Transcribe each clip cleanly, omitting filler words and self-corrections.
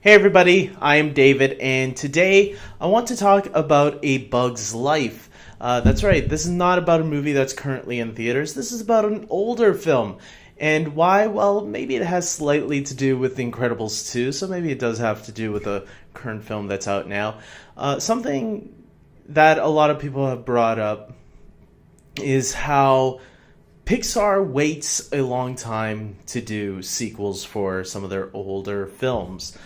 Hey everybody, I am David, and today I want to talk about A Bug's Life. That's right, this is not about a movie that's currently in theaters, this is about an older film. And why? Well, maybe it has slightly to do with The Incredibles 2, so maybe it does have to do with a current film that's out now. Something that a lot of people have brought up is how Pixar waits a long time to do sequels for some of their older films.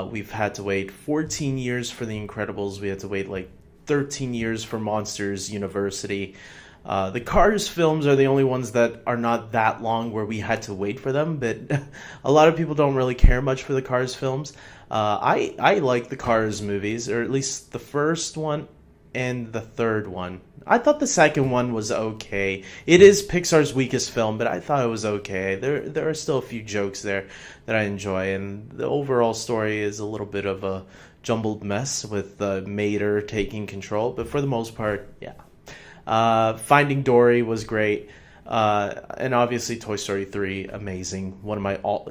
We've had to wait 14 years for The Incredibles. We had to wait like 13 years for Monsters University. The Cars films are the only ones that are not that long where we had to wait for them, but a lot of people don't really care much for the Cars films. I like the Cars movies, or at least the first one and the third one. I thought the second one was okay. It is Pixar's weakest film, but I thought it was okay. There are still a few jokes there that I enjoy, and the overall story is a little bit of a jumbled mess with Mater taking control, but for the most part, yeah. Finding Dory was great, and obviously Toy Story 3, amazing.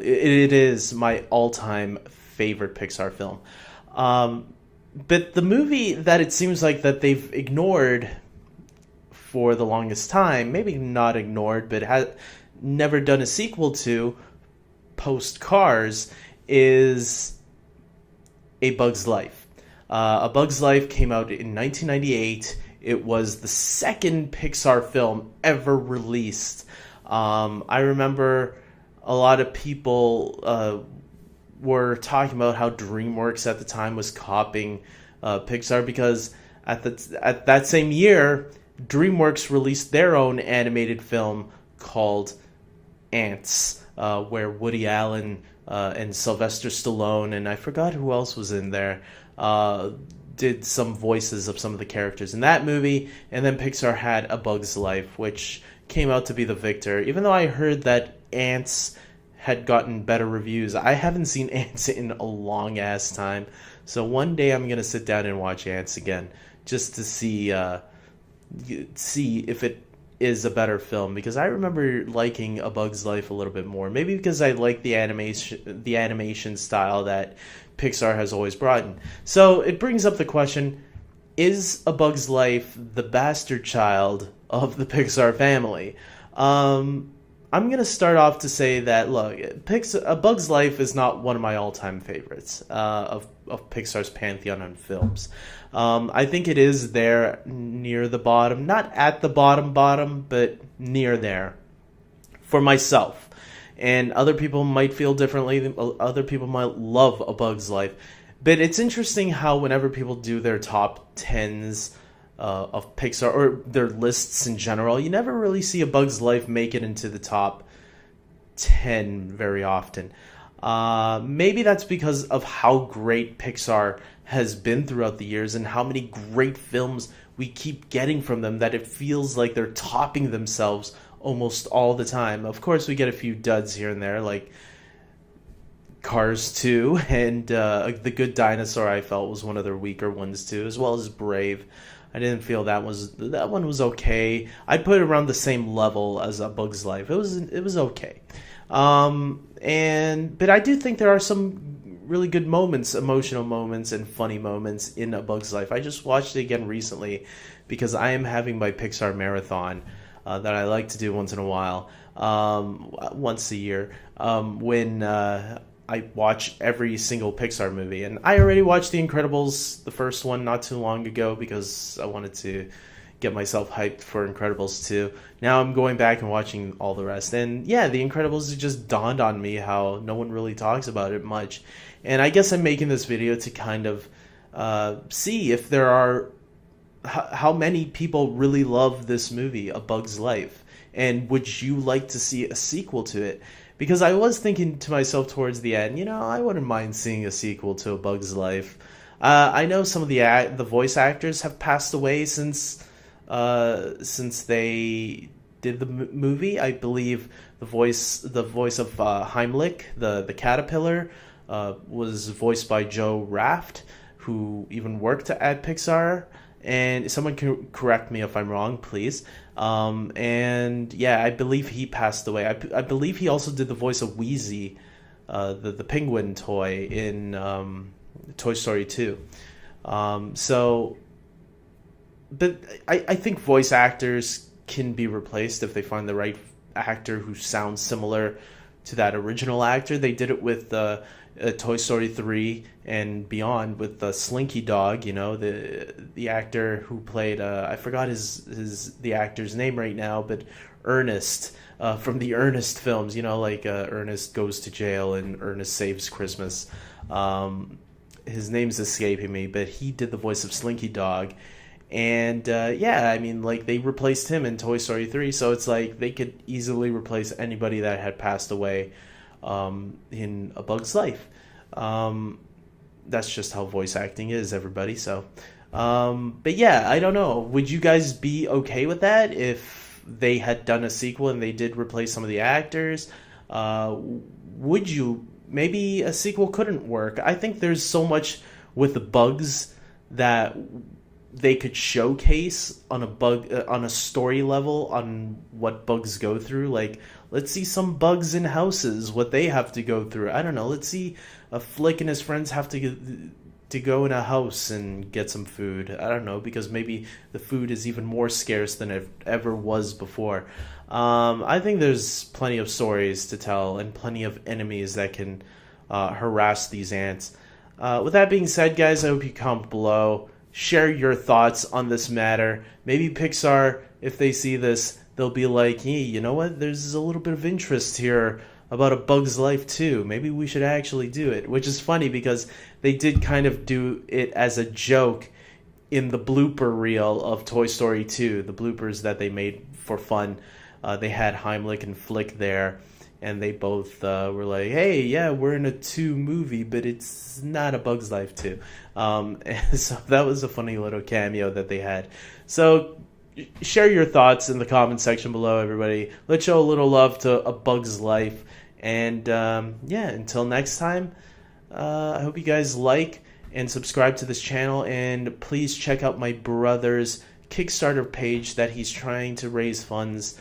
It is my all-time favorite Pixar film. But the movie that it seems like that they've ignored for the longest time, maybe not ignored, but has never done a sequel to post Cars, is A Bug's Life. A Bug's Life came out in 1998. It was the second Pixar film ever released. I remember a lot of people were talking about how DreamWorks at the time was copying Pixar because at that same year, DreamWorks released their own animated film called Ants, where Woody Allen and Sylvester Stallone, and I forgot who else was in there, did some voices of some of the characters in that movie. And then Pixar had A Bug's Life, which came out to be the victor. Even though I heard that Ants had gotten better reviews, I haven't seen Ants in a long ass time. So one day I'm gonna sit down and watch Ants again, just to see if it is a better film, because I remember liking A Bug's Life a little bit more. Maybe because I like the animation style that Pixar has always brought in. So it brings up the question: is A Bug's Life the bastard child of the Pixar family? I'm gonna start off to say that, look, A Bug's Life is not one of my all-time favorites of Pixar's pantheon on films. I think it is there near the bottom, not at the bottom, but near there for myself. And other people might feel differently. Other people might love A Bug's Life. But it's interesting how whenever people do their top tens of Pixar, or their lists in general, you never really see A Bug's Life make it into the top 10 very often. Maybe that's because of how great Pixar has been throughout the years and how many great films we keep getting from them, that it feels like they're topping themselves almost all the time. Of course, we get a few duds here and there, like Cars 2 and The Good Dinosaur. I felt was one of their weaker ones too, as well as Brave. I didn't feel that one was okay. I'd put it around the same level as A Bug's Life. It was okay. But I do think there are some really good moments, emotional moments, and funny moments in A Bug's Life. I just watched it again recently because I am having my Pixar marathon that I like to do once in a while, once a year, when I watch every single Pixar movie. And I already watched The Incredibles, the first one, not too long ago because I wanted to get myself hyped for Incredibles 2. Now I'm going back and watching all the rest. And yeah, The Incredibles, it just dawned on me how no one really talks about it much. And I guess I'm making this video to kind of see if there are how many people really love this movie, A Bug's Life. And would you like to see a sequel to it? Because I was thinking to myself towards the end, I wouldn't mind seeing a sequel to A Bug's Life. I know some of the voice actors have passed away since they did the movie. I believe the voice of Heimlich, the caterpillar, was voiced by Joe Raft, who even worked at Pixar. And someone can correct me if I'm wrong, please. And yeah, I believe he passed away. I believe he also did the voice of Wheezy the penguin toy in Toy Story 2. So, but I think voice actors can be replaced if they find the right actor who sounds similar to that original actor. They did it with Toy Story 3 and beyond with Slinky Dog. You know, the actor who played I forgot the actor's name right now, but Ernest from the Ernest films. You know, like Ernest Goes to Jail and Ernest Saves Christmas. His name's escaping me, but he did the voice of Slinky Dog. And yeah, I mean, like, they replaced him in Toy Story 3, so it's like they could easily replace anybody that had passed away in A Bug's Life. That's just how voice acting is, everybody. So, but yeah, I don't know. Would you guys be okay with that if they had done a sequel and they did replace some of the actors? Would you? Maybe a sequel couldn't work. I think there's so much with the bugs that they could showcase on a story level on what bugs go through. Like, let's see some bugs in houses, what they have to go through. I don't know. Let's see a Flick and his friends have to go in a house and get some food. I don't know, because maybe the food is even more scarce than it ever was before. I think there's plenty of stories to tell and plenty of enemies that can harass these ants. With that being said, guys, I hope you comment below. Share your thoughts on this matter. Maybe Pixar, if they see this, they'll be like, hey, you know what? There's a little bit of interest here about A Bug's Life too. Maybe we should actually do it. Which is funny because they did kind of do it as a joke in the blooper reel of Toy Story 2. The bloopers that they made for fun. They had Heimlich and Flick there. And they both were like, hey, yeah, we're in a 2 movie, but it's not A Bug's Life 2. And so that was a funny little cameo that they had. So share your thoughts in the comment section below, everybody. Let's show a little love to A Bug's Life. And yeah, until next time, I hope you guys like and subscribe to this channel. And please check out my brother's Kickstarter page that he's trying to raise funds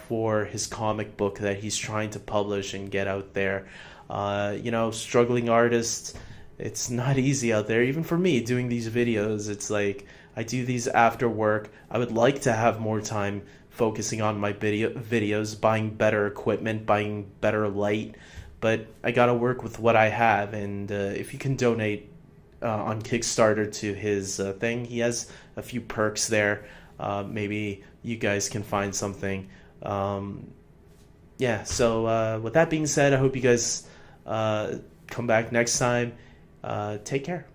for his comic book that he's trying to publish and get out there. You know, struggling artists, it's not easy out there. Even for me, doing these videos, it's like I do these after work. I would like to have more time focusing on my videos, buying better equipment, buying better light, but I gotta work with what I have. And if you can donate on Kickstarter to his thing, he has a few perks there. Maybe you guys can find something. Yeah, so with that being said, I hope you guys come back next time. Take care.